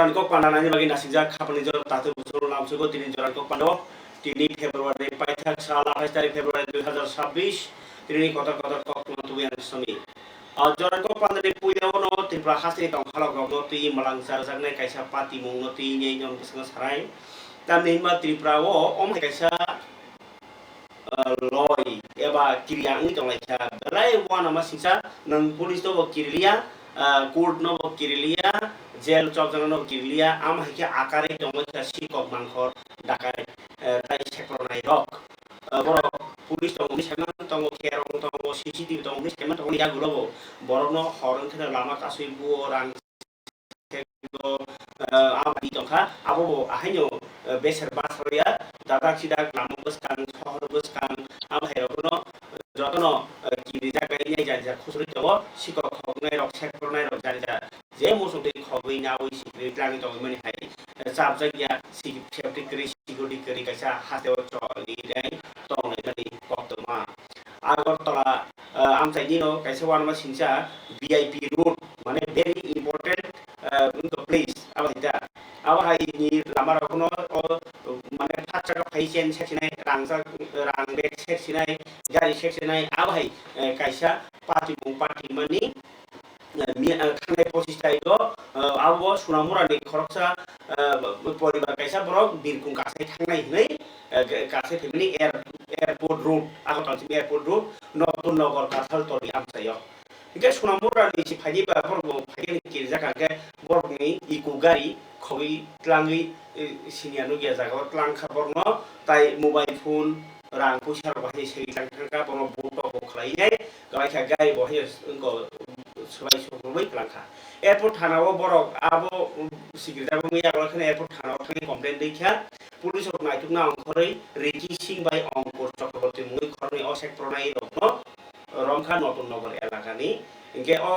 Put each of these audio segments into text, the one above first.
Joranko Pandana bagi nasikja kapani jor tatu busur namsugo tini Joranko Pando tini Februari paithak sal 28 তারিখ Februari 2026 tini kota-kota kok tubian sami Joranko Pandana puyawo no Tripura hasri tong khalok no ti malangsar jagne kaisa pati mung no ti nyai nyon keseng sarai dan nima Tripura wo om kaisa loi eba kiriang ni tong laika belai wana masingsa nang polis to kirilia court no kirilia jail chok jana no kirilia am haike akare tong laika sikok mangkhor dakai tai sektor nai rok boro pulis tong ni seman tong kerong tong CCTV tong ni seman tong ya gulo boro no horong thena lama kasui bu orang abadi tongkha abo ahaino beser basria dadak sidak namu beskan sohor beskan abhai rono jotono kiri jagai nyai janja khusuri tobo sikok khognai rok sektor nai rok janja je musuk dei khogui na oi sikri tlangi tong mani hai chap jagya safety kri security kri kaisa hateo choli dai tong nai dai koktoma agartala amchai dino kaisa wanma singsa VIP route mane very important place abahita abahai ni lama rokono mane phacha phaisen seksinai rangsa rangbek seksinai gari seksinai abahai kaisa party mani थांनाय पसिस तारिखआव आबो सुनामुरानि खरकसा परिबार कायसा बरक बिरकुं गासै थांनाय हनै गासै family airport route आगरतलासिम airport route Natun Nagar कासालतरि आमसायाव इके सुनामुरानि सि फाइनि बा बरक फाइनि किरजा काके बरकनि इको गारि खगै tlangै सिनियानो गिया जागाव tlang खाबरनो ताइ मोबाइल फोन रां पैसा बाहाय सेरि थांका बरक बट'खौ खालायनाय गायखा गारि बहाय इंको सबाय सबाय लांखा एयारपोर्ट थानाव बरक आबो सिगिरजाबो मैया गलखने एयारपोर्ट थानाव थांनि कमप्लेन दैखा पुलिस अफ नाइटुकना अंखरै रेकी सिंह बाय अंकुर चक्रवर्ती मुइ खरनि असेक प्रनाय रत्न रंखा नतुन नगर एलाकानि इंके अ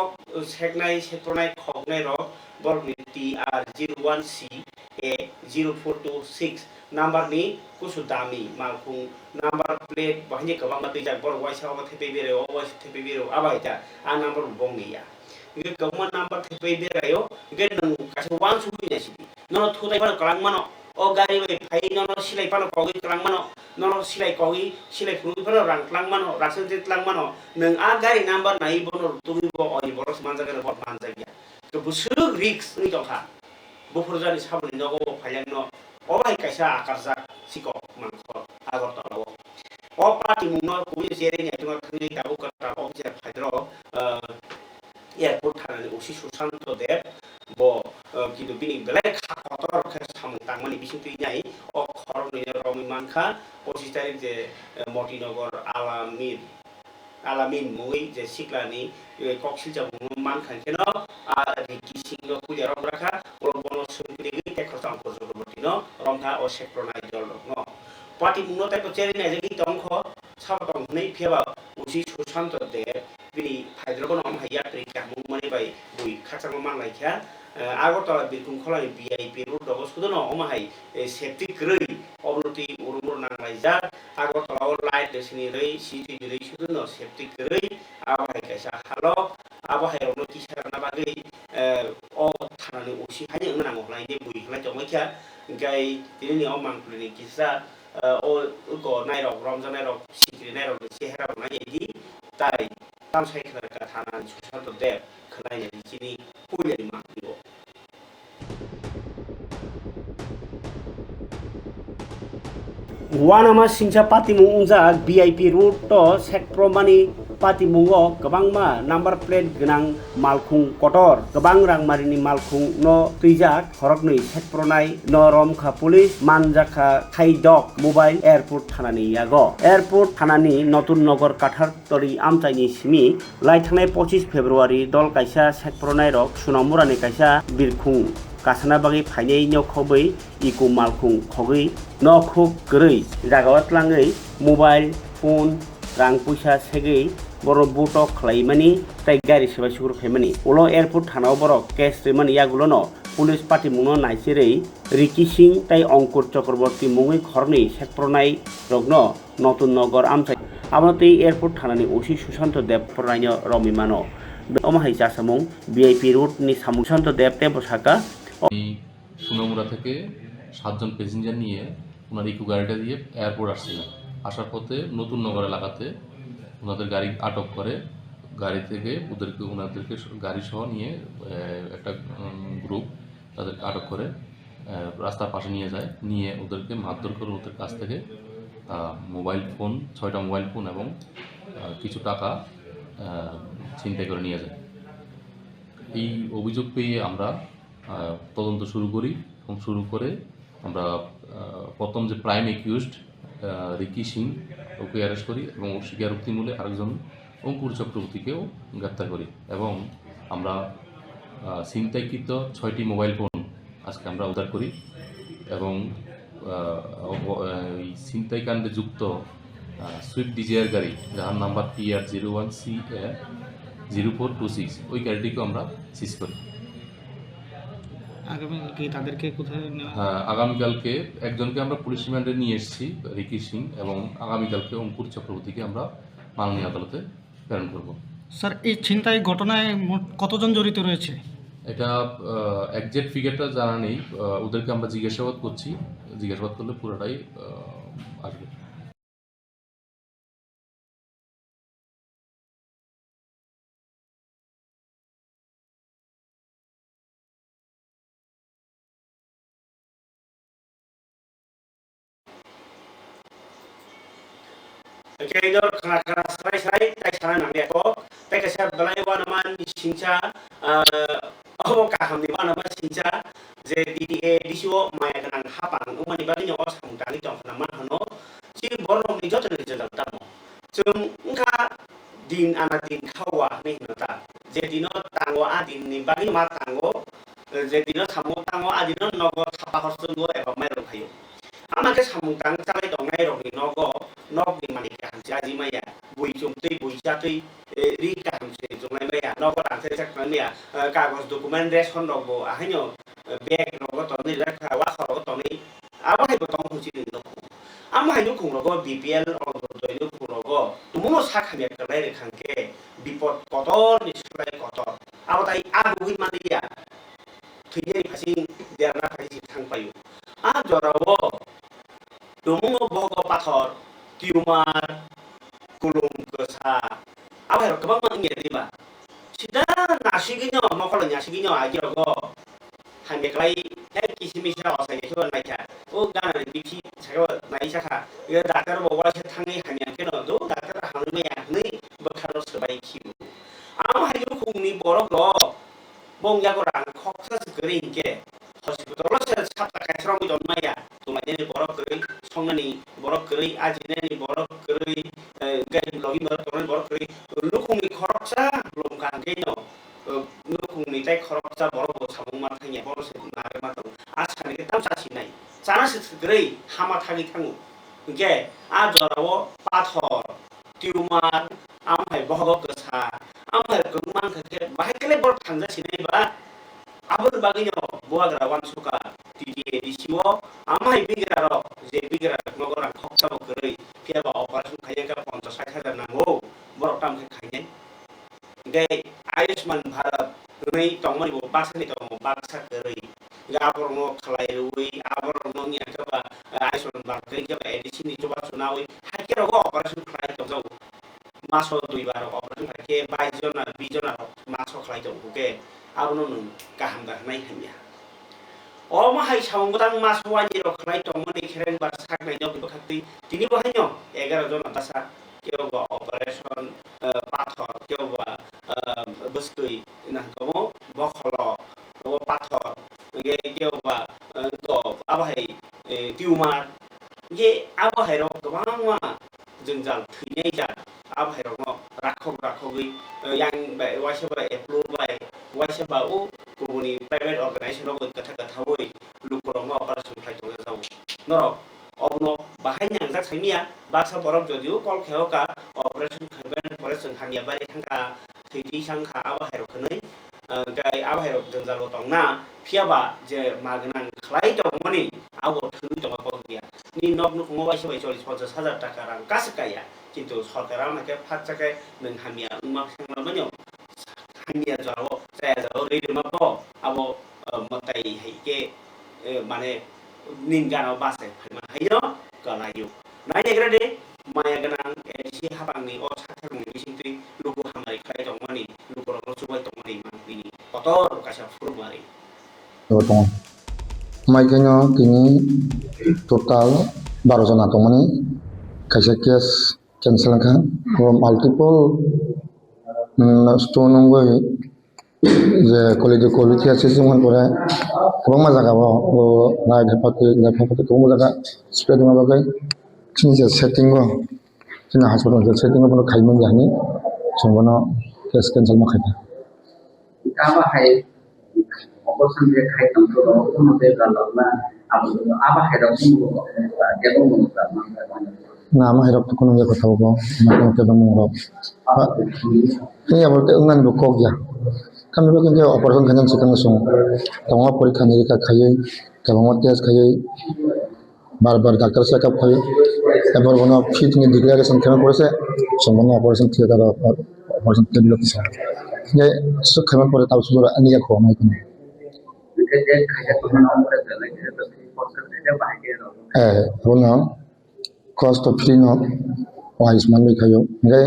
सेकनाय सेक्टरनाय खगनाय रक बरकनि TR01C A 0426 नाम्बारनि कुसु दामी मालकुं नाम्बार प्लेट बहायनि गोबां दैजाक बर वाइसाव थेपे बेरेव वाइस थेपे बेरेव आबायता आ नाम्बार बंगिया इगे गोबां नाम्बार थेपे बेरायो इगे नों कासे वान सुबिना सिदि न थुताय पानो कलां मानो ओ गारि बै फाइ न सिलाय पानो कगै कलां मानो न सिलाय कगै सिलाय फुनु पानो रांख्लां मानो रासन जेतलां मानो नों आ गारि नाम्बार नाय बनो तुबिबो अय बरस मानजागोन बत मानजागिया तो बुसुग रिक्स नि दखा बुफुरजानि साबनि नगो फाइलां न अबाय कायसा आकारजा सिको मानखर आगरतलाव अ पार्टी मुंनो कुबि जेरै नेटवा थंनि दाबो कटा अफिसार फाइद्र एयारपोर्ट थानानि उसि सुशांत देव ब किदु बिनि बेलाय खाखतर सामु तांमानि बिसिंति नाय अ खरनि रमि मानखा 25 तारिख जे मतिनगर आलामिन मुई जे सिक्लानि कक्सिल जाबु मान खानखेन आ रिकी सिंह कुलिया रंग्राखा बलबन सुंग्रि टेखरता अंकुर जगबतिनो रंखा अ सेक्टरनाय जलरनो पार्टी मुंनो ताइप चेरिनाय जे तंख साबतं नै फेबा उसि सुशांत देव बिनि फाइद्रबन हम हाया ट्रिका मुंमनि बाय बुइ खाचांग मान लायखा आगरतला बिरकुं खलानि VIP रुट दग सुदनो हम हाय सेफ्टी ग्रै अबनति उरुमुर नांलायजा आगरतलाव लाइट देसनि रै सिटि रै सुदनो सेफ्टी ग्रै आबाहाय कायसा हालो आबाहायावनो किसारना बागै अ थानानि उसि हाय नांगौ लायदे बुइ खलाय जमैखा गाय दिनि अमांकुलिनि किसा ओ उको नायरक रमजा नायरक सिक्रि नायरक सेहेरा नायदि ताइ तामसायखा थानानि सुशांत देव खलायनि दिनि पुयनि माखियो वानामा सिंसा पातिमुं उंजाक VIP route to sekpromani पातिमुंगो गोबांमा नाम्बार प्लेट गोनां मालखुं कटर गोबां रांमारिनि मालखुं न तुइजाक हरकनै सेक्प्रनाय न रमखा पुलिस मानजाखा खाइदक मोबाइल एयारपोर्ट थानानि यागो एयारपोर्ट थानानि नतुन नगर काठारतरि आमचाइनि सिमी लाइथांनाय 25 फेब्रुवारि दल कायसा सेक्प्रनाय रक सुनामुरानि कायसा बिरखुं कासना बागै फाइनै न खबै इको मालखुं खगै न खुब गरै जागावतलाङै मोबाइल फोन रां पैसा सेगै बर बट खलायमानि ताइ गारि सेबा सुर फेमानि उलो एयारपोर्ट थानाव बर केस रेमानि यागुलो न पुलिस पार्टी मुंनो नाइसिरै रिकी सिंह ताइ अंकुर चक्रवर्ती मुङै खरनि सेक्प्रनाय रगनो नतुन नगर आमचाइ आबनति एयारपोर्ट थानानि ओसि सुशांत देव फरायनो रमिमानो अमाहाय जासामुं VIP route नि सामुं सुशांत देव तेबसाका সোনামুড়া থেকে 7 জন প্যাসেঞ্জার নিয়ে ওনার ইকো গাড়িটা দিয়ে এয়ারপোর্ট আসছিলেন। আসার পথে নতুন নগর এলাকাতে ওনাদের গাড়ি আটক করে, গাড়ি থেকে ওনাদেরকে গাড়ি সহ নিয়ে একটা গ্রুপ তাদেরকে আটক করে রাস্তার পাশে নিয়ে যায়, নিয়ে ওদেরকে মারধর করে ওদের কাছ থেকে মোবাইল ফোন 6টা মোবাইল ফোন এবং কিছু টাকা ছিনতাই করে নিয়ে যায়। এই অভিযোগ পেয়ে আমরা তদন্ত শুরু করি এবং শুরু করে আমরা প্রথম যে প্রাইম একিউজড রিকি সিং ওকে অ্যারেস্ট করি এবং ওর স্বীকারোক্তিমূলে আরেকজন অঙ্কুর চক্রবর্তীকেও গ্রেপ্তার করি এবং আমরা ছিনতাইকৃত 6টি মোবাইল ফোন আজকে আমরা উদ্ধার করি এবং এই ছিনতাইকাণ্ডে যুক্ত সুইফট ডিজায়ার গাড়ি যার নাম্বার PR01CA0426 ওই গাড়িটিকেও আমরা সিজ করি। আগামীকালকে তাদেরকে কোথায় নেওয়া? হ্যাঁ, আগামীকালকে একজনকে আমরা পুলিশ রিমান্ডে নিয়ে এসেছি, রিকি সিং, এবং আগামীকালকে অঙ্কুর চক্রবর্তীকে আমরা মাননীয় আদালতে প্রেরণ করব। স্যার, এই ছিনতাই ঘটনায় মোট কতজন জড়িত রয়েছে? এটা একজ্যাক্ট ফিগারটা জানা নেই, ওদেরকে আমরা জিজ্ঞাসাবাদ করছি, জিজ্ঞাসাবাদ করলে পুরোটাই আসবে। Kaidor kana sai tai sana nang dia ko tai ka sa balai wa naman sincha obo ka hamni wa naman sincha je DDA disio maya kan hapang umani bagi nyo sang tali tong naman hano si borong ni joto ni jadal tamo chung ngka din ana din khawa ni nota je dino tango a din ni bagi ma tango je dino samo tango a dino nogo thapa horsun go eba mai ro khayo আমাকে সামুতাং চালাই দংনাই রহি নগ নগ দি মানি কাহাম জাজি মাইয়া বই জমতৈ বই জাতৈ রি কাহাম সে জংনাই মাইয়া নগ রানতে চাকনাই মাইয়া কাগজ ডকুমেন্ট রেশন নগ আহাইনো বেগ নগ তনি রাখা ওয়া খরগ তনি আবাই বতং হুচি নো আমাই নো খুনগ বিপিএল অন্তদয় নো খুনগ তুমো সাখামিয়া কালাই রেখানকে বিপদ কতর নিশ্চয় কতর আবাই আগুই মানিয়া থৈনি ফাসি দেরনা ফাসি থাংপায়ু আ জরাবো Dumungo bogo pathor, tumor, kulum kesa, apa ya? Kebang mangnya di ba? Sida nasi gini, mau kalau nasi gini aja go. Hanya kelai, kisi misal saya itu naik. Oh, kan ada biji, saya naik sah. Ya dokter bawa saya tangi hanya kena tu, dokter hamil ya, ni berharus sebaik hiu. Ama hiu kuni borok lo, bong ya orang koksa segering ke. Hospital saya satu kali serang itu maya, tuanya ni borok kering. Songani borok keri ajinani borok keri gai logi borok borok keri lukung ni khoroksa lum kan genyo lukung ni tai khoroksa borok bo samung ma thangya borok se nare ma tang asani ke tam sasi nai sana se grei hama thagi thangu ge a jorawo pathor tumor amhai bohog kesa amhai kungman ke bahikele borok thangja sinai ba abur baginya buagra wan suka DDA disiwo amai bigiraro je bigira nogoran khoksa bokrai piaba operation khayeka 50,000 nango borok tam khayne gai Ayushman Bharat nei tongmani bo baksani tong baksa krai gabor no khlai rui abor no nya ka Ayushman Bharat kai ka edisi ni coba sunawi hakero go operation khlai tong jau maso duibar operation khake 22 John R 20 John maso khlai tong ke abono nung kaham ga nai hamya Omahai samudang maswani ro khlai tongmani kheren bar saknai no bakati tini bahanyo 11 John atasa keu ba operation pathor keu ba bustui na komo bokholo o pathor ge keu ba ko abahai tumor ge abahai ro gobangma jengjal theinai ja abahai ro no rakhok yang ba waisa ba approve ba waisa ba o kubuni private organization ro kata woi lukurong operation khai tong jau norok obno bahai nyang jak saimia baksa borok jodiu kol kheoka operation khaiban operation hania bari thangka theiti sangkha abahai ro khnai gai abahai ro jengjalo tongna phiaba je magnang khlai tongmani abo thuni tong ko dia ni nok nuk ngobaisa bai 40,000 টাকা রাং কাসকায়া কিন্তু সরকার আমাকে 5 টাকায় নং হামিয়া উমা সংলামানিও হামিয়া যাও যায় যাও ready মাপো আবো মতাই হাইকে माने निंगानो बासे हायो गलायो नायग्रादे माया गोनां एसे हाबांनि अ साथारनि बिसिंथि लुगु हामाय खाय दंमानि लुगुराव सुबाय दंमानि मानबिनि कतर कासा फुरमारि dong. Mai kanya kini total 12 জন atong kaisa case cancel kan multiple stone ngoi je college quality assessment pore এবং মজা গাবো ও না লেখাপড়া তো মজা স্প্রেড না বাকি চিনি যে সেটিং গো চিনা হাসপাতাল যে সেটিং গো খাইমন জানি সম্পূর্ণ কেস ক্যান্সেল মা খাইবা apa hai operation dia kai tam to no de la la apa hai da pun dia pun না আমার এরকম কোনো কথা বলবো না কোনো কথা বলবো এই বলতে উনান বকো গিয়া kami bagian dia operation kanjang sikang sung tawang porikha nirikha khayai tawang test khayai bar doctor check up khayai এবার কোনো ফিট নি ডিক্লারেশন কেমন করেছে সম্পূর্ণ operation theatre operation table officer যে সব কেমন করে তাও শুধু আনিয়া খোয়া নাই কোনো bueno cost of free no Ayushman bai khayo ngai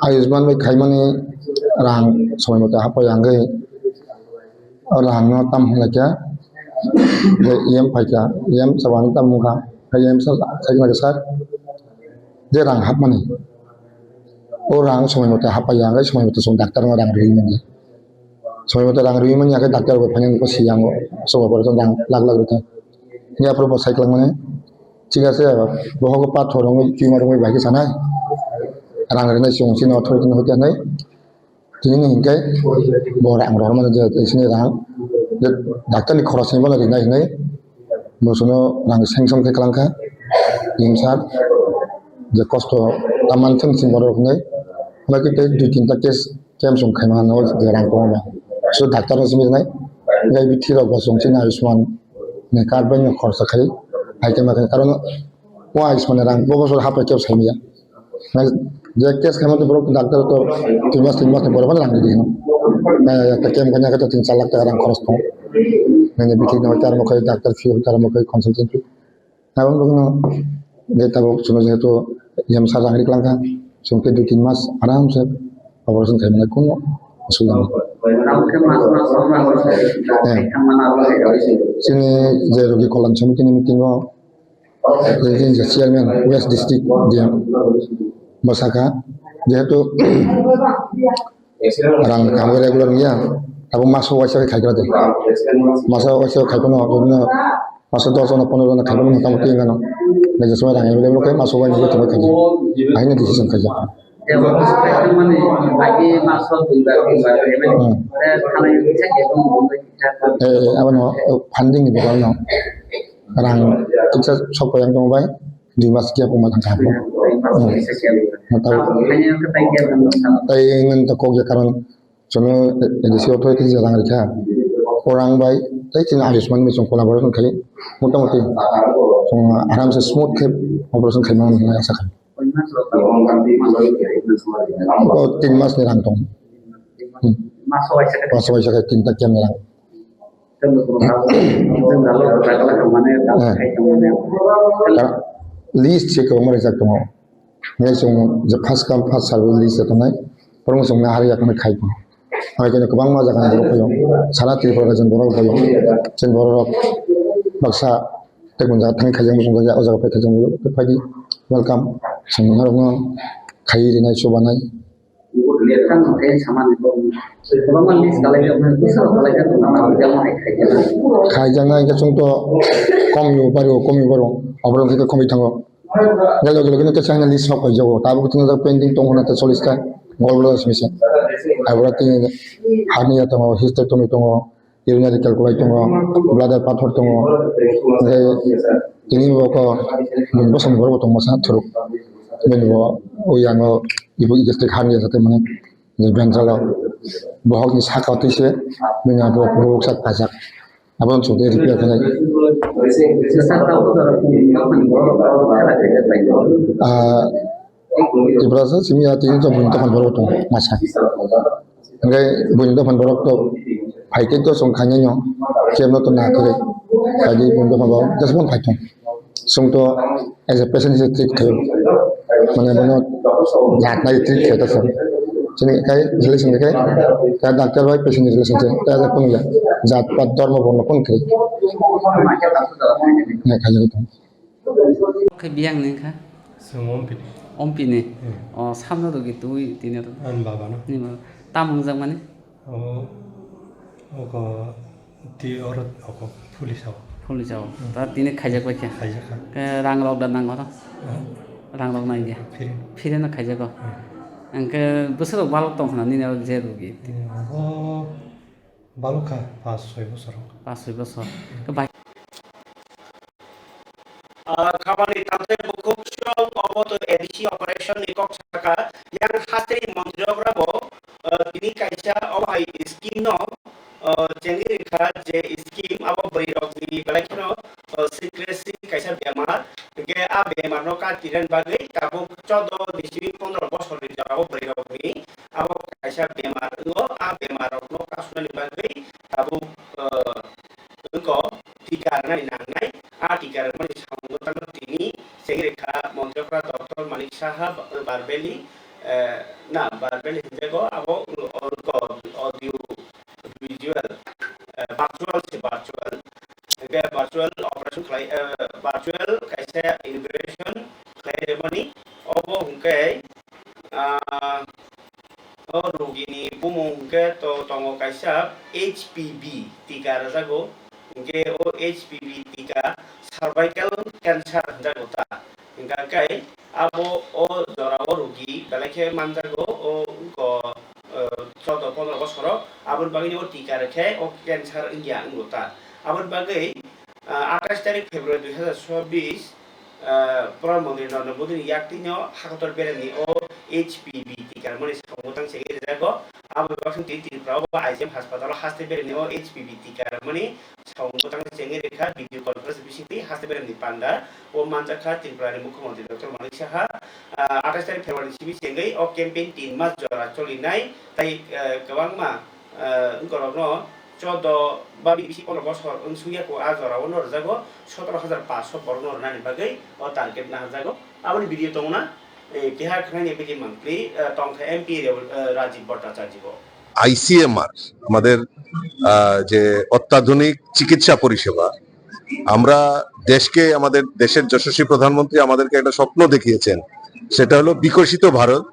Ayushman bai khai mani rang somai mata hapa yang ngai rang no tam la kya ge em phai kya em sawan tam mu kha em sa sai na sar je rang hap mani o rang somai mata hapa yang ngai somai mata song doctor no rang ri mani somai mata rang ri mani ake doctor ko phanyang ko siang so operation rang lag ruta ya pro cycle mane ঠিক আছে বহক পাথর রঙ tumour রঙ বাইকে সানাই রাং রেনাই সংসি ন থর দিন হতে নাই তিনি নিকে বরাং রং মানে যে এসিনি রাং যে ডাক্তারনি খরচ নিবা লাগি নাই নাই বসনো রাং সেংসং কে ক্লাংখা ইমসার যে কষ্ট তামান থং সিং বড় রকম নাই বাকি তে দুই তিনটা কেস কেম সং খাইমা ন যে রাং কম সো ডাক্তার রসমি নাই গাই বিথি রগ সংসি না আয়ুষ্মান নে কার বাই খরচ খাই আইটেম আছে কারণ ও আয়ুষ্মানের রাং বছর হাফে কেউ সাইমিয়া যে কেস খাইমতে বড় ডাক্তার তো 3 মাস পরে রাং দিয়ে দিন একটা কেম কান্যা কাটা 3-4 লাখ টাকা রাং খরচ কম মানে বিক্রি না তার মুখে ডাক্তার ফি তার মুখে কনসালটেন্ট ফি এবং কোনো যেটা শুনে যেহেতু এম সার রাং লিখলাঙ্কা সঙ্গে 2-3 মাস আরামসে অপারেশন খাইমনে কোনো অসুবিধা নেই sini je rogi kolan samiti ni meeting o jadi je chairman West District dia Masaka jehetu rang kamu regular niya aku masuk waisa khai kira de masuk waisa khai kono jodino masuk 10 na 15 na khai kono motamoti ngano leje soy rang available kai masuk waisa to khai aina decision khai ja মানে আগে muscle দুইবার তিনবার খানা ইচ্ছা কেমন বলতে apa no funding ni bakal no rang kita sok yang kamu bay 2 mas kia pun matang kapo tahu tay ngan ta kok ya karon sono edisi authority jarang rikha orang bay tay cina Ayushman mi song collaboration khai motamoti song aram se smooth ke operation khai mang na asa kan oh 3 mas ni rang tong masuk aja ke tinta kiam ni rang list check ko mari jak tomo ngai song je first come first serve list to nai porong song na hari yak na khai ko ai kene kubang ma jakan boro koyo sara tripura ga jan boro koyo chen boro rok baksa te gunja thang khajang song ja oja pe khajang te phagi welcome song na rong khai ri nai sobanai kan kayak sama nih kalau man list kalau dia bisa kalau dia tuh nama dia mau kayak khai nai ka chung to kom yu baro obron ke komi thango galo galo ke chang list hok jo ta bu tin da pending tong hona ta solista golblo smise abra tin hania tong hysterectomy tong urinary calculate tong bladder pathor tong de ini boko mun bosam goro tong masa thuruk menbo oyango ibu igeste khania jate mane ni benjalo bahok ni sakati se mena bo prok sak pajak abon chode repair kane ibrasa simia tin to bun to kan borok to masa ngai bun to kan borok to haike to song khanya nyo kemno to na kare खायदि बंदो माबा जसमन खायथं जोंथ' as a patient treat खायो माने बनो लाटनाय treat खायदा sir जोंनि खाय relation खाय का डॉक्टर बाय पेशेंट रिलेसन से ता जा कोन जात पात धर्म बर्न कोन खाय ने खायो तो Cái biang này khá Semompi. ompi này sam nó được cái túi thì nó An baba no. nhưng mà tam hồng rằng mà này Oko ti orat oko police aw. không được sao ta tí này khai giặc vậy kìa Khaja kha. cái rang lọc đàn năng đó rang lọc này kìa Firin. phía nó khai giặc có anh cái bữa sau bao lọc tông hẳn nên là dễ được cái Baluka pas soy bosoro. ba mươi bữa cái bài Khabani tamte bukhuk strong oboto edisi operation nikok saka yang hastri montrograbo tini kaisa obai scheme no jengi rekha je scheme abo brirok ni balakino secrecy kaisa bemar ge a bemar no ka tiran bagai tabuk 14 disibi 15 bosor ni jabo brirok ni abo kaisa bemar ngo a bemar no ka sunali bagai tabuk engko tikar nai nangai a tikar mani sambutan tini segrekha montrokra dr manik saha barbeli na barbeli jego abo orko audio visual virtual operation klai virtual kaisa integration klai demani obo hungkai rogini bumung ke to tongo kaisa HPV tika rajago ke o HPV tika cervical cancer jago ta hingga kai abo o jorao rogi belake manjago o ko 14-15 bosoro abon bagini o tika rekhe o cancer india ngota abon bagai 28 tarik Februari 2024 Pramoni Narendra Modi yaktinyo hakator berani o HPV tikar mani sambutan segeri jago abo baksin tin prabo ICM hospital haste berani o HPV tikar mani sambutan segeri rekha video conference bisiti haste berani panda o manjaka Tripurani Mukhyamantri Dr. Manik Saha 28 tarik Februari sibi segei o campaign 3 mas jora cholinai tai gabangma ngorokno 14 ba bisi 15 bosor unsuya ko azora onor jago 17500 bornor nani bagai o target na jago aboni video tongna keha khani bidi mantri tongtha MP Rajib Bhattacharya ICMR আমাদের যে অত্যাধুনিক চিকিৎসা পরিষেবা আমরা দেশকে আমাদের দেশের যশস্বী প্রধানমন্ত্রী আমাদেরকে একটা স্বপ্ন দেখিয়েছেন সেটা হলো বিকশিত ভারত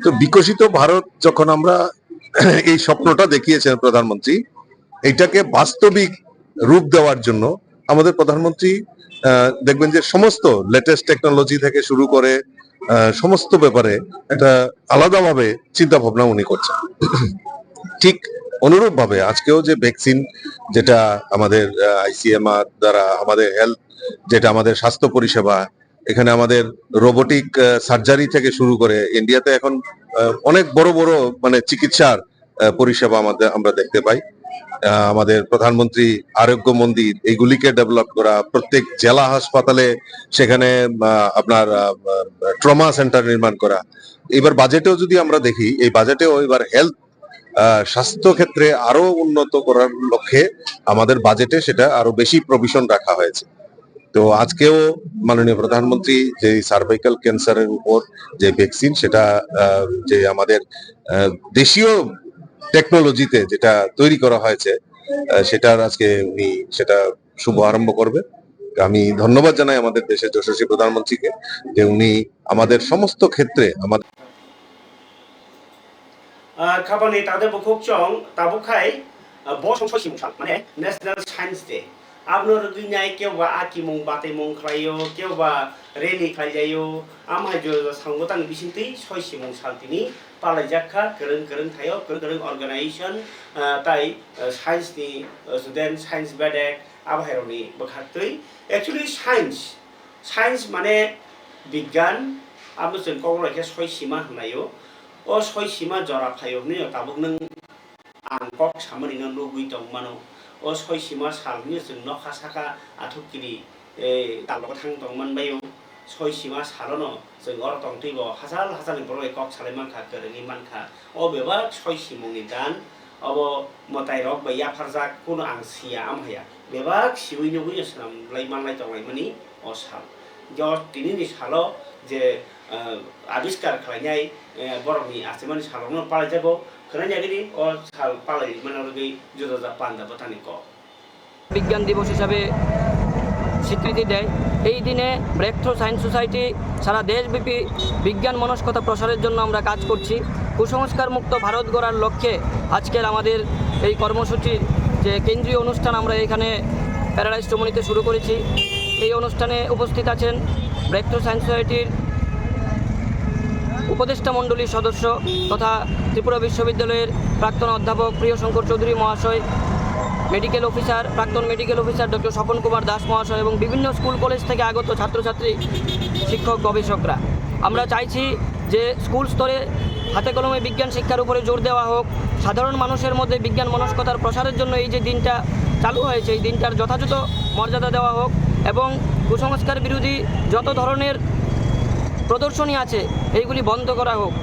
তো বিকশিত ভারত যখন আমরা এই স্বপ্নটা দেখিয়েছেন প্রধানমন্ত্রী এইটাকে বাস্তবিক রূপ দেওয়ার জন্য আমাদের প্রধানমন্ত্রী দেখবেন যে সমস্ত লেটেস্ট টেকনোলজি থেকে শুরু করে সমস্ত ব্যাপারে একটা আলাদাভাবে চিন্তা ভাবনা উনি করছেন ঠিক অনুরূপ ভাবে আজকেও যে ভ্যাকসিন যেটা আমাদের আইসিএমআর দ্বারা আমাদের হেলথ যেটা আমাদের স্বাস্থ্য পরিষেবা এখানে আমাদের রোবোটিক সার্জারি থেকে শুরু করে ইন্ডিয়াতে এখন অনেক বড় বড় মানে চিকিৎসার পরিষেবা আমরা দেখতে পাই আমাদের প্রধানমন্ত্রী আরোগ্য মন্দির এইগুলিকে ডেভেলপ করা প্রত্যেক জেলা হাসপাতালে সেখানে আপনার ট্রমা সেন্টার নির্মাণ করা এবার বাজেটেও যদি আমরা দেখি এই বাজেটেও এবার হেলথ স্বাস্থ্য ক্ষেত্রে আরো উন্নত করার লক্ষ্যে আমাদের বাজেটে সেটা আরো বেশি প্রভিশন রাখা হয়েছে তো আজকেও মাননীয় প্রধানমন্ত্রী যে সার্ভাইকাল ক্যান্সারের উপর যে ভ্যাকসিন সেটা যে আমাদের দেশীয় টেকনোলজিতে যেটা তৈরি করা হয়েছে সেটার আজকে উনি সেটা শুভ আরম্ভ করবে আমি ধন্যবাদ জানাই আমাদের দেশের যশস্বী প্রধানমন্ত্রীকে যে উনি আমাদের সমস্ত ক্ষেত্রে আমাদের খাবানি তাদের বুকুক চং তাবুখাই বসং সসিমুসাল মানে ন্যাশনাল সায়েন্স ডে আপনার গিনাই কেউবা আকিমুং বাতাইমুং খাইयो কেউবা রেলি খাইजायो आमाय सांगोतान बिसिंति सयसिमुं सालतिनि पालायजाखा गोरों गोरों थायो गोरों गोरों अर्गानाइजेशन ताई साइन्सनि स्टुडेन्ट साइन्स बेडेक आबाहेरनि बखातै एक्चुअली साइन्स माने बिज्ञान आबो जों कौलायखे सयसिमा होननायो o सयसिमा जरा फायो नि ताबुक नों आं कक सामनिनो लुगै दं मानो o सयसिमा सालनि जों न खासाखा आथुकिरि दालग थां दंमोन बायो सयसिमा सालनो जों अर दंथैबो हाजार हाजारनि बर'य कक सालाय मानखा गोरोनि मानखा अबेबा सयसिमुनि दान abo motai rok ba ya pharjak kuno ang sia amhaya bebak siwi nugui aslam lai manlai tonglai mani o sal jo tinini salo je abiskar khlainai borokni asimani salongno palajabo khana gini o sal palai manargi juda ja panda botani ko বিজ্ঞান দিবস হিসাবে স্বীকৃতি দেয় এই দিনে break through science society সারা দেশব্যাপী বিজ্ঞান মনস্কতা প্রসারের জন্য আমরা কাজ করছি কুসংস্কার মুক্ত ভারত গড়ার লক্ষ্যে আজকের আমাদের এই কর্মসূচির যে কেন্দ্রীয় অনুষ্ঠান আমরা এখানে প্যারাডাইস চমনিতে শুরু করেছি এই অনুষ্ঠানে উপস্থিত আছেন ব্রেক থ্রু সায়েন্স সোসাইটির উপদেষ্টা মণ্ডলীর সদস্য তথা ত্রিপুরা বিশ্ববিদ্যালয়ের প্রাক্তন অধ্যাপক প্রিয়শঙ্কর চৌধুরী মহাশয় মেডিকেল অফিসার প্রাক্তন medical officer doctor Swapan Kumar Das মহাশয় এবং বিভিন্ন স্কুল কলেজ থেকে আগত ছাত্রছাত্রী শিক্ষক গবেষকরা আমরা চাইছি যে স্কুল স্তরে হাতে কলমে বিজ্ঞান শিক্ষার উপরে জোর দেওয়া হোক সাধারণ মানুষের মধ্যে বিজ্ঞান মনস্কতার প্রসারের জন্য এই যে দিনটা চালু হয়েছে এই দিনটার যথাযথ মর্যাদা দেওয়া হোক এবং কুসংস্কার বিরোধী যত ধরনের প্রদর্শনী আছে এইগুলি বন্ধ করা হোক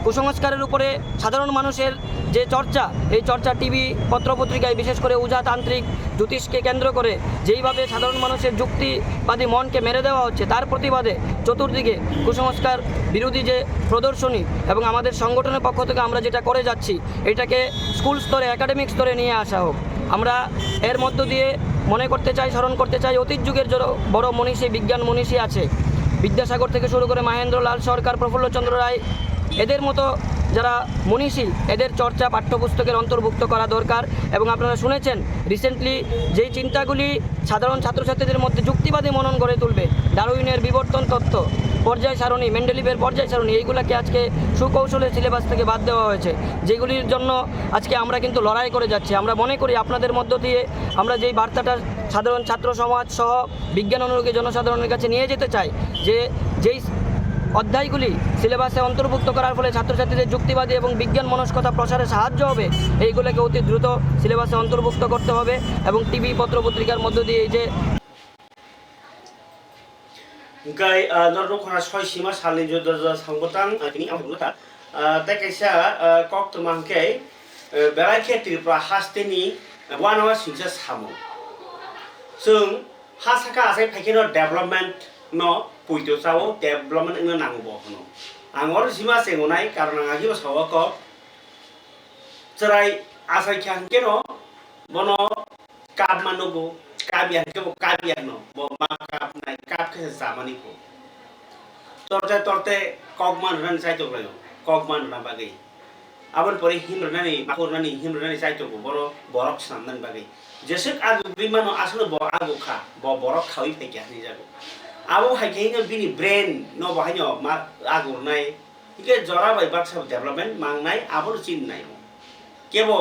কুসংস্কারের উপরে সাধারণ মানুষের যে চর্চা এই চর্চা টিভি পত্রপত্রিকায় বিশেষ করে উজাতান্ত্রিক জ্যোতিষকে কেন্দ্র করে যেইভাবে সাধারণ মানুষের যুক্তিবাদী মনকে মেরে দেওয়া হচ্ছে তার প্রতিবাদে চতুর্দিকে কুসংস্কার বিরোধী যে প্রদর্শনী এবং আমাদের সংগঠনের পক্ষ থেকে আমরা যেটা করে যাচ্ছি এটাকে স্কুল স্তরে একাডেমিক স্তরে নিয়ে আসা হোক আমরা এর মধ্য দিয়ে মনে করতে চাই স্মরণ করতে চাই অতীত যুগের বড় মনীষী বিজ্ঞান মনীষী আছে বিদ্যাসাগর থেকে শুরু করে মহেন্দ্রলাল সরকার প্রফুল্লচন্দ্র রায় এদের মতো যারা মনীষী এদের চর্চা পাঠ্যপুস্তকের অন্তর্ভুক্ত করা দরকার এবং আপনারা শুনেছেন রিসেন্টলি যেই চিন্তাগুলি সাধারণ ছাত্রছাত্রীদের মধ্যে যুক্তিবাদী মনন গড়ে তুলবে ডারউইনের বিবর্তন তত্ত্ব পর্যায় সারণী মেন্ডেলিভের পর্যায় সারণী এইগুলোকে আজকে সুকৌশলের সিলেবাস থেকে বাদ দেওয়া হয়েছে যেগুলির জন্য আজকে আমরা কিন্তু লড়াই করে যাচ্ছি আমরা মনে করি আপনাদের মধ্য দিয়ে আমরা যেই বার্তাটা সাধারণ ছাত্র সমাজ সহ বিজ্ঞান অনুরাগী জনসাধারণের কাছে নিয়ে যেতে চাই যে যেই অধ্যায়গুলি সিলেবাসে অন্তর্ভুক্ত করার ফলে ছাত্রছাত্রীদের যুক্তিবাদী এবং বিজ্ঞান মনস্কতা প্রসারে সাহায্য হবে এইগুলোকে অতি দ্রুত সিলেবাসে অন্তর্ভুক্ত করতে হবে এবং টিভি পত্রপত্রিকার মধ্য দিয়ে এই যে গাই নরদখনা ছয় সীমা সালনি যুদ্ধ সংগঠন তিনি আমগুতা তাই কাইসা কক্তমাংকে বেলাইকে ত্রিপুরা হাস্তেনি ওয়ানवा सिंसा सामु जों हासाका आसाय फाइकेनो डेभलपमेन्ट न पुइतो चाओ डेभलपमेन्ट नो नांगो हनो आंगर सिमा सेंगनाय कारण आगि बसावक जराय आसाय खांकेनो बनो काप मानगो काबियानो बो मा काप नाय काप के जामानिको तोरते कगमान रन साइतोलायो कगमान ना बागै आबन परे हिमरनानि माखरनानि हिमरनानि साइतोको बरो बरक सामनान बागै जेसेक आगु बिमानो आसनो ब आगु खा ब बरक खावि फैक्यानि जागो आबो हाइकेनो बिनि ब्रेन न बहायनो मा आगुरनाय इके जरा बाय बाक्सा डेभलपमेन्ट मांगनाय आबो चिननाय केबो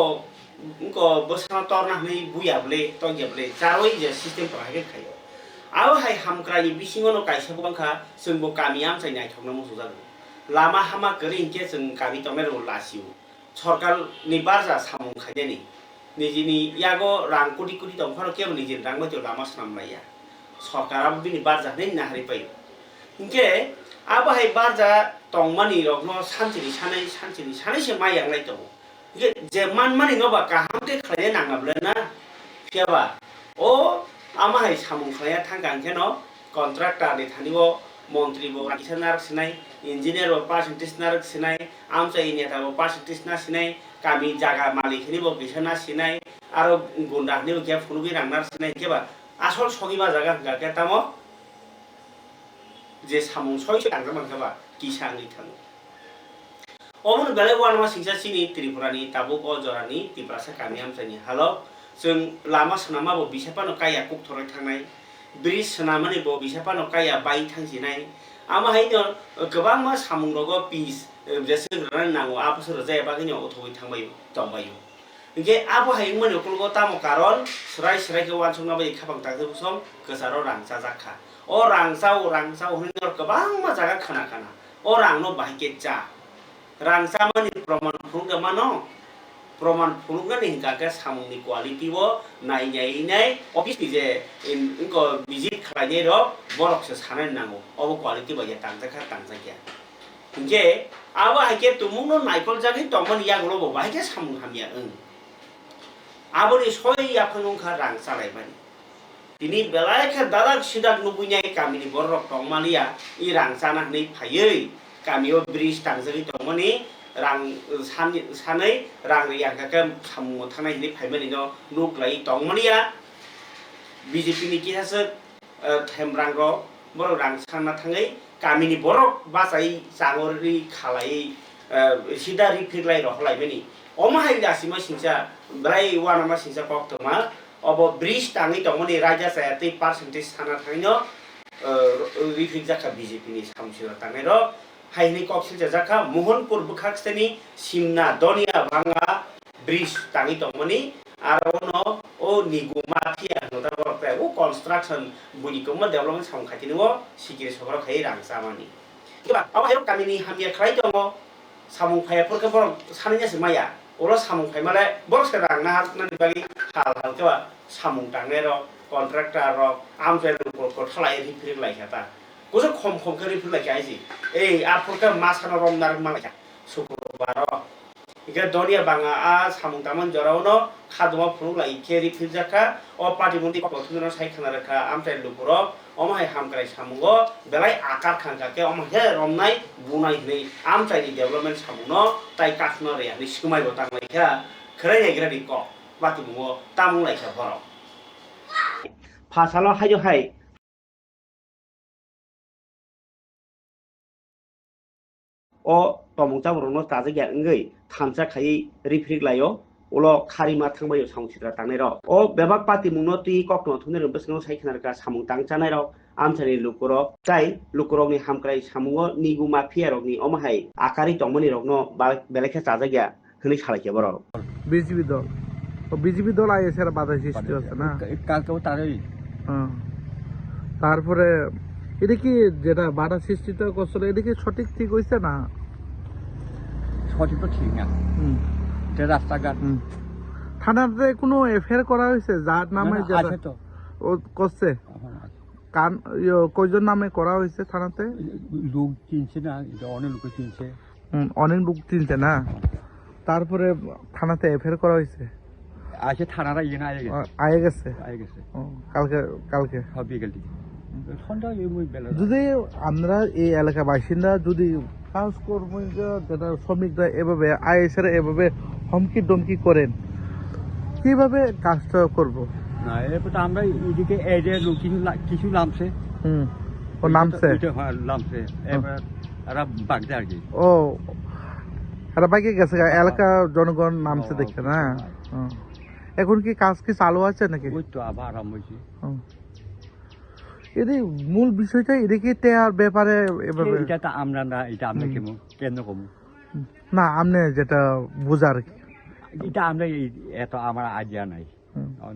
उनको बसना तोरना नै बुयाबले तंगेबले जारोय जे सिस्टेम प्रहागे खायो आबो हाय हामक्रानि बिसिङनो काइसा बंखा जोंबो गामियाम चाइनाय थंना मोसो जागो लामा हामा गरि इनके जों गामि तमेरो लासिउ सरकार नि बारजा सामु खायदेनि निजिनि यागो रां कोटि कोटि दंफानो केबो निजि रां मते लामा सामलाया सरकाराबो बिनि बारजा नै नाहरि पायो इनके आबो हाय बारजा तंमानि रगनो सानसेनि सानै से मायांलाय दं जे मानमानि नबा गाहामके खायदे नाङाब्ला ना फियाबा ओ आमा हाय सामु खाया थांगांके न कन्ट्राक्टर नि थानिबो मन्त्री बो किसानार सिनाय इन्जिनियर बो पार्सेन्टेज नारक सिनाय आमचा इनेता बो पार्सेन्टेज ना सिनाय गामि जागा मालिकनि बो किसाना सिनाय आरो गुन्डानि बो के फुनुबि रांनार सिनाय केबा आसल सगिबा जागा गाके तामो जे सामु सयसे थांगा मानखाबा किसाननि थाङो अमन बेले वानवा सिंसा सिनि त्रिपुरानि ताबुक जरानि तिब्रासा गामि आमचानि हालो जों लामा सनामा बो बिसापानो काया कुक थराय थांनाय ब्रिज सनामानि बो बिसापानो काया बाय थांसिनाय आमा हायनो गोबां मा सामुंगो पिस जेसे रन नांगो आपसर जायबा गनि अथoi थांबाय दंबायो इनके आबो हाय मोन कुलगो तामो कारण सराय के वानसंना बाय खाबां तागो सम गोसारो रांसा जाखा ओ रांसाव होनर गोबां मा जागा खाना ओ रांनो बाहायके जा रांसा मानि प्रमाण फुंगा मानो प्रमाण फुंगानि हिंगाके सामुंनि क्वालिटी वो नायनाय ऑफिस नि जे इनको विजिट खालायनाय र बरकसे सानाय नांगो अबो क्वालिटी बाय तांजाखा इनके आबो हायके तुमुनो नायकल जागे तमन यागलो बाहायके सामुं हामिया aboni soi aphang ungkha rang salai mani tini belai kha dadak sidak nubunyai kamini borok tongmalia I rang sana nei phayei kamio bridge tangjagi tongmani rang sanai rang riang ka samu thanai ni phaimani no nuklai tongmania BJP ni kihasa themrang ro borok rang sana thangai kamini borok basai sangori khalai sida rifiklai rohlai bani omahai dasima singsa belai wanama singsa koktoma obo bridge tangi tongmani raja sayati percentage sana thaino rifik jaka BJP ni samsira tangai ro haini koksil jaka mohanpur bukhakstani simna donia banga bridge tangi tongmani arono o nigu mafia no da borok o construction buni koma development samkhati no sikiri sokro khai rang samani kiba aba hero kamini hamia khlai tongo samung phaya porka borok sananya semaya oro samung phai male borok se rang na nani bagi hal hal kiba samung tangne ro contractor ro amjai ko thalai rifik lai khata koso khom ke rifik lai kaisi ei apurka masana rom nar malaka sukubaro ika donia banga a samung taman jorauno khaduma phuluk lai ke rifik jaka o party mundi kothunno sai khana rakha amjai lupuro omahai hamkrai samungo belai akar khangka ke omahai romnai bunai nei amjai ni development samuno tai kakhno re ni sikumai botang lai kha khrai nei gra dikko bati mungo tamung lai kha boro phasalo hayo hai o tomung chabrongno tajagya ngei thamsa khai rifrik layo ulo kharima thangbayo samsira tangnai ro o bebak pati mungno tui kokno thunai ro besngo sai khanarka samung tangchanai ro amchani lukuro tai lukurok ni hamkrai samungo nigu mafia rok ni omahai akari tongmani rokno belekha tajagya hini khalaiya boro BJP দল আইএসএর বাধা সৃষ্টি হচ্ছে না কালকেও তারই তারপরে এটা কি যেটা বাধা সৃষ্টিটা করছিল এটা কি সঠিক ঠিক হইছে না সঠিক তো ঠিক না এটা রাস্তাঘাট থানাতে কোনো এফআইআর করা হয়েছে যার নামে আছে তো ও করছে কান কয়জন নামে করা হয়েছে থানাতে লোক চিনছে না এটা অনেক লোক চিনছে অনেক লোক চিনছে না তারপরে থানাতে এফআইআর করা হয়েছে আছে থানারা আয়ে গেছে কালকে বিকেল দিকে যদি আমরা এই এলাকার বাসিন্দা যদি কাজকর্মী যেটা শ্রমিকরা এভাবে আইএসএর এভাবে হুমকি দমকি করেন কিভাবে কাজটা করব না এরপর আমরা এদিকে লোক কিছু নামছে ও নামছে নামছে এবার এরা বাগদে আর কি ও এরা বাইকে গেছে এলাকা জনগণ নামছে দেখে না এখন কি কাজ কি চালু আছে নাকি ওই তো আবার আরম্ভ হয়েছে এর মূল বিষয়টা এদিকে টেয়ার ব্যাপারে এভাবে এটা তো আমরা না এটা আমরা কেন কম না আপনি যেটা বোঝার এটা আমরা এত আমার আইডিয়া নাই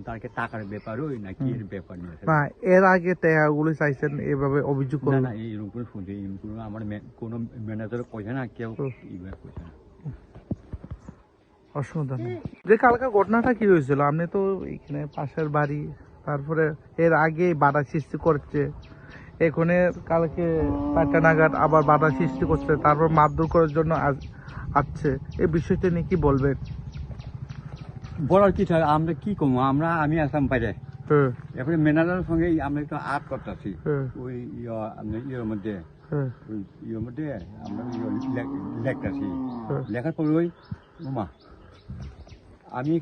তারকে টাকার ব্যাপার ওই না কি ব্যাপার না এর আগে টেয়ারগুলো চাইছেন এভাবে অভিযোগ না না এইরকম করে শুনছি এরকম কোনো আমার কোনো ম্যানেজার কইছে না কেউ এইভাবে কইছে না অসুবিধা নেই যে কালকে ঘটনাটা কি হয়েছিল আপনি তো এখানে পাশের বাড়ি তারপরে এর আগে বাধা সৃষ্টি করছে এখানে কালকে 4টা নাগাদ আবার বাধা সৃষ্টি করছে তারপর মারধর করার জন্য আসছে এই বিষয়টা নিয়ে কি বলবেন বলার কি আমরা কি করবো আমি আসাম পাইরে এরপরে ম্যানেজারের সঙ্গে আমরা একটু আর্ট করতেছি ওই ইয়ের মধ্যে ওই ইয়ের মধ্যে আমরা লেখতেছি লেখার পর ওই মা আমি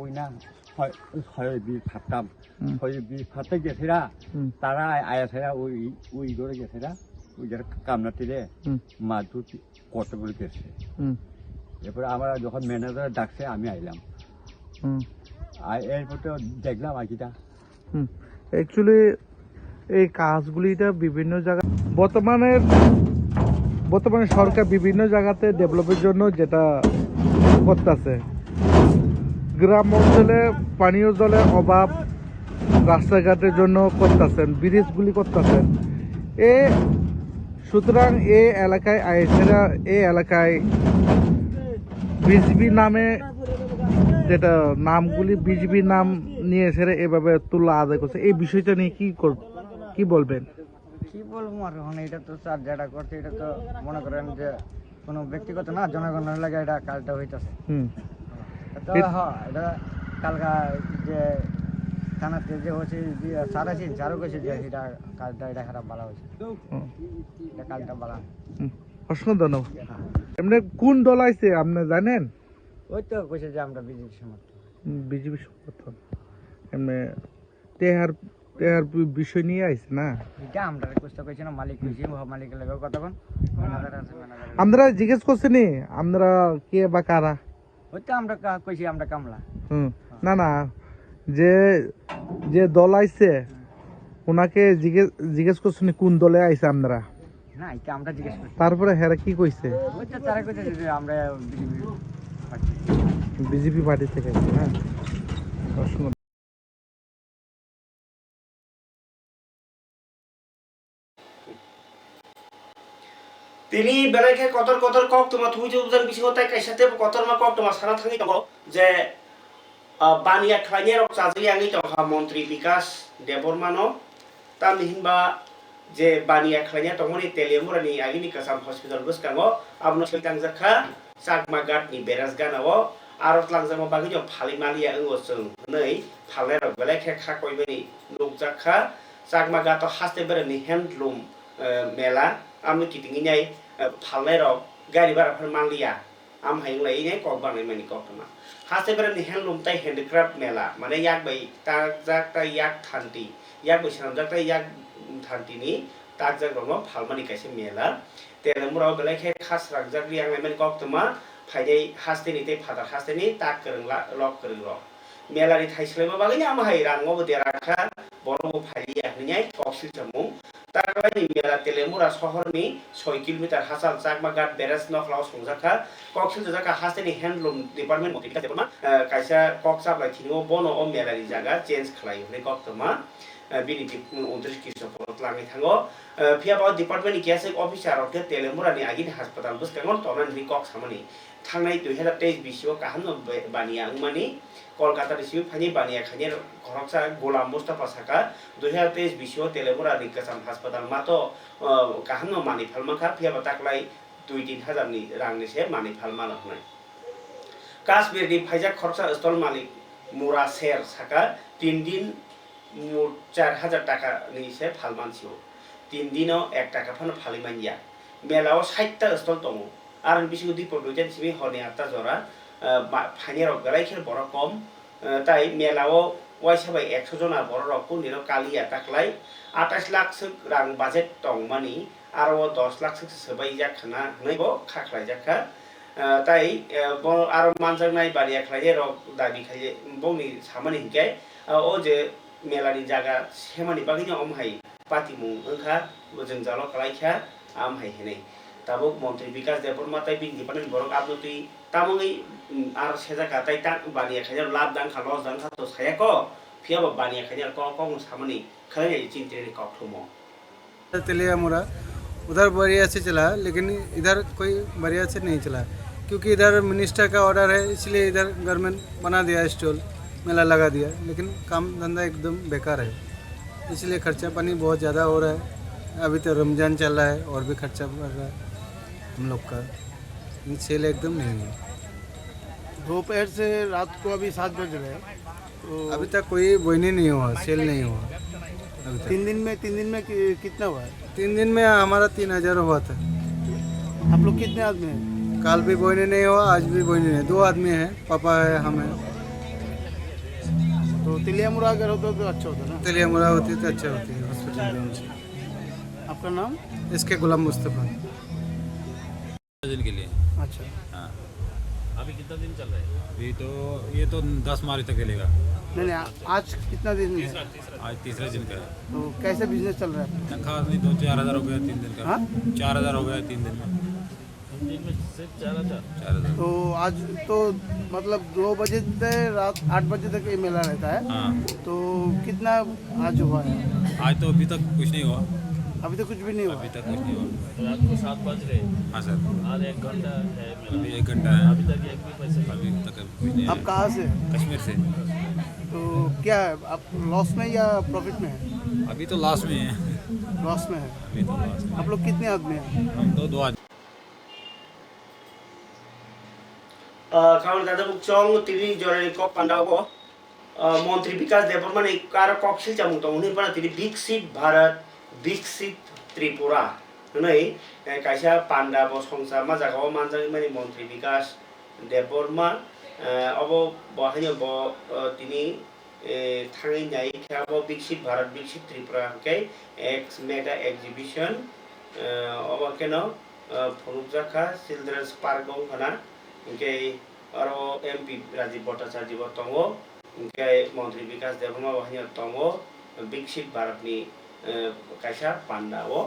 ওই না ছয় বিশ ফাটতাম ছয় বিশ ফাটতে গেছিরা তারা আয়াছেরা ওই করে গেছিরা ওই যারা কামনাতিরে মারধর করতে বলে গেছে এরপরে আমরা যখন ম্যানেজার ডাকছে আমি আইলাম এরপর তো দেখলাম আর কিটা অ্যাকচুয়ালি এই কাজগুলিটা বিভিন্ন জায়গা বর্তমানে সরকার বিভিন্ন জায়গাতে ডেভেলপের জন্য যেটা করতেছে গ্রাম অঞ্চলে পানীয় জলের অভাব রাস্তাঘাটের জন্য করতেছেন ব্রিজগুলি করতেছেন সুতরাং এই এলাকায় আইএসএরা এই এলাকায় বিজিবি নামে যেটা নামগুলি বিজিবি নাম নিয়ে এসে এভাবে তুলা আদায় করছে এই বিষয়টা নিয়ে কি বলবেন কি বলবো আর এটা তো স্যার যেটা করছে এটা তো মনে করেন যে কোনো ব্যক্তিগত না জনগণের লাগে এটা কাজটা হইতেছে এটা কালকা যে থানাতে যে হচ্ছে স্যার আছে স্যারও কেছে যে এটা কাজটা এটা খারাপ ভালো হয়েছে এটা কাজটা ভালো অসংখ্য ধন্যবাদ। এমনি কোন দল আইছে আপনি জানেন? ওই তো কেছে যে আমরা বিজেপি সমর্থন। বিজেপি সমর্থন। এমনি তেহার তেহার বিষয় নিয়ে আইছে না? এটা আমরা কষ্ট কইছি না, মালিক কইছি, মালিকের লাগে কথা কোন ম্যানেজার আছে, ম্যানেজার আমরা জিজ্ঞেস করছিনি আমরা কে বা কারা? ওই তো আমরা কইছি আমরা কামলা। না না, যে যে দল আইছে ওনাকে জিজ্ঞেস করছিনি কোন দলে আইছে আমরা? না এটা আমরা জিজ্ঞেস করছি। তারপরে হেরা কি কইছে? ওই তো তারা কইছে যে আমরা বিজেপি পার্টি থেকে আইছে। হ্যাঁ, অসংখ্য তিনি বেলাইকে কতর কতর কক তোমা তুই যে উজান বিসি হতাই কাইসাতে কতর মা কক তোমা সারা থাকি দङ যে বানিয়া খাইনে রক চাজি आंनि दङ मन्त्री विकास देबरमानो तामहिनबा जे बानिया खाइने दङनि तेलेमुरानि आगिनि कासाम हस्पिटाल बसकाङो आबनो सैतां जाखा चाकमागाटनि बेराज गानावो आरो लांजामा बागिनो फालिमालिया ओंगोसों नै फालेर बेलाइके खा कइबेनि लोक जाखा चाकमागाट हास्ते बेरनि हेन्डलूम मेला आमनो किटिङिनाय फालेर गारि बाराफोर मालिया आम हायंलायने कक बानाय मानि ककमा हास्ते बेरनि हेन्डलूम ताइ हेन्डक्राफ्ट मेला माने याक बाय ता जाकता याक थान्ति याक बैसानाम जाकता याक थान्तिनि ताक जाक दङ फालमानि काइसे मेला तेलेमुराव बेलाइके खासराक जाकरि आंलाय मानि ककमा फाइदै हास्तेनि ते फादार हास्तेनि ताक करंला लक करंल मेलानि थाइसलेमा बागैनि आम हाय रांगबो देराखा बरबो फाइलिया हनियाय कक्सिल समु ताकलानि मेला तेलेमुरा शहरनि 6 किलोमिटार हासाल चाकमागाट बेराज नखलाव संजाखा कक्सिल जाका हास्तेनि हेन्डलूम डिपार्टमेन्ट मति कासेमा काइसा कक्साबलाय थिनिओ बनो ओ मेलानि जागा चेन्ज खलायो ने कक्तमा बिनि उन्त्रिस किसो फरत लाङै थाङो फियाबा डिपार्टमेन्टनि केस अफिसार अके तेलेमुरानि आगिनि हासपाताल बसकाङो तनानि कक सामानि थांनाय 2023 बिसिओ काहामनो बानिया अंमानि कलकाता सिउ फानि बानिया खानि खरकसा गोलाम मुस्ताफा साका 2023 बिसिओ तेलेमुरानि कासाम हासपाताल मातो काहामनो मानि फालमाखा फियाबा ताकलाय 2-3 हजारनि रांनिसे मानि फालमा लखनाय काश्मीरनि फाइजा खरसा स्टल मालिक मुरा शेर साका 3 दिन 4000 टाका नि से फालमानसिओ 3 दिनो 1 टाका फान फालिमानिया मेलाव 60 टा स्टल दङ आरो बिसिगु दिपरदुजेन सिबि हरनि 8 टा जरा फाइनेराव गलाइखेर बर कम ताइ मेलाव वाइसाबाय 100 जना बर रकु निरो कालिया ताकलाय 28 लाख रां बाजेट दङ मानि आरो 10 लाख सबाय जाखाना नैबो खाख्लाय जाखा ताइ आरो मानजांनाय बारिया खालाय रक दाबि खाय बंनि सामानि हिकाय ओ जे मेलानि जागा सेमानि बागिनो अमहाय पातिमु ओंखा जों जाल खालायखा आमहाय हेनै ताबो मन्त्री विकास देबरमा ताइ बिन डिपार्टमेन्ट बरक आपनोति तामङै आर सेजाका ताइ ता बानिया खाय लाब दां खालस दां खातो सायाको फियाबा बानिया खाय क सामानि खालाय चिन्त्रेनि कखथुमो तेलियामुरा उधर बढ़िया से चला, लेकिन इधर कोई बढ़िया से नहीं चला क्योंकि इधर मिनिस्टर का ऑर्डर है, इसलिए इधर गवर्नमेंट बना दिया स्टॉल मेला लगा दिया, लेकिन काम धंधा एकदम बेकार है, इसलिए खर्चा पानी बहुत ज़्यादा हो रहा है। अभी तो रमज़ान चल रहा है और भी खर्चा बढ़ रहा है हम लोग का, सेल एकदम नहीं है। दोपहर से रात को अभी 7 बज रहे हैं तो अभी तक कोई बोनी नहीं हुआ, सेल नहीं हुआ अभी तक। 3 दिन में कितना हुआ है? 3 दिन में हमारा 3000 हुआ था। आप लोग कितने आदमी हैं? कल भी बोने नहीं हुआ, आज भी बोने नहीं, 2 आदमी हैं, पापा है, हम हैं। तो तेलियामुरा अगर होता तो अच्छा होता ना? तेलियामुरा होती तो अच्छा होती है हॉस्पिटल में। आपका नाम? इसके गुलाम मुस्तफ़ा। दिन के लिए। अच्छा हाँ। अभी कितना दिन चल रहा है? अभी तो ये तो 10 मार्च तक चलेगा। नहीं आज कितना दिन है? आज तीसरे दिन का है। तो कैसे बिजनेस चल रहा है? खास नहीं, 2-4 हज़ार हो गया 3 दिन का। हाँ? 4 हज़ार हो गया 3 दिन में। सिर्फ 4 हज़ार। तो आज तो मतलब 2 बजे से रात 8 बजे तक ये मेला रहता है। हाँ। तो कितना आज हुआ है? आज तो अभी तक कुछ नहीं हुआ। अभी तक कुछ भी नहीं हुआ? अभी तक कुछ नहीं हुआ। रात को 7 बज रहे। हाँ सर। आज 1 घंटा है। अभी 1 घंटा है। अभी तक एक भी पैसे अभी तक कुछ नहीं। आप कहाँ से? कश्मीर से। तो क्या है, आप लॉस में या प्रॉफिट में है? अभी तो लॉस में है। लॉस में है। अभी तो लॉस में। आप लोग कितने आदमी हैं? हम तो 2 आदमी। काउन दादा बुक चोंग तिनी जोरे को पंडाव को মন্ত্রী বিকাশ দেববর্মা এই কার কক্সিল চামুং তো উনি পানা তিনি বিকশিত ভারত বিকশিত ত্রিপুরা হनै কাইসা পান্ডা ব সংসার মা জাগাও মানজানি মানে মন্ত্রী বিকাশ দেববর্মা অব বহাইনো ব তিনি থাঙै নাই খেয়াবো বিকশিত ভারত বিকশিত ত্রিপুরা কে এক্স মেগা এক্সিবিশন অব কেন ফনুকজাখা চিলড্রেন্স পার্ক হনা ইনকে আরো এমপি রাজীব ভট্টাচার্য বর্তমানে ইনকে মন্ত্রী বিকাশ দেববর্মা বহাইনো তঙ্গ বিকশিত ভারতনি কাইসা পান্ডা ও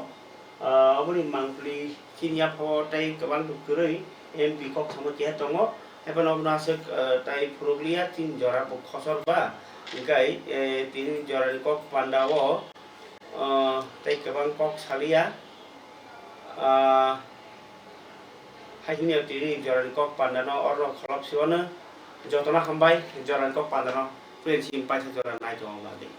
অবনি মাংফলি চিনিয়া ফটাই गोबां दुखुरै एमपि कक थामके दङ एबन अबनासक ताइ फुरुगलिया तीन जरा खसरबा गाय तीन जरा कक पान्डाव ताइ गोबां कक सालिया हाइनिया तीन जरा कक पान्डानो अर खलबसिवनो जतना हामबाय जरा कक पान्डानो प्रिन्सिम पाइसा जरा नायथो आंलादि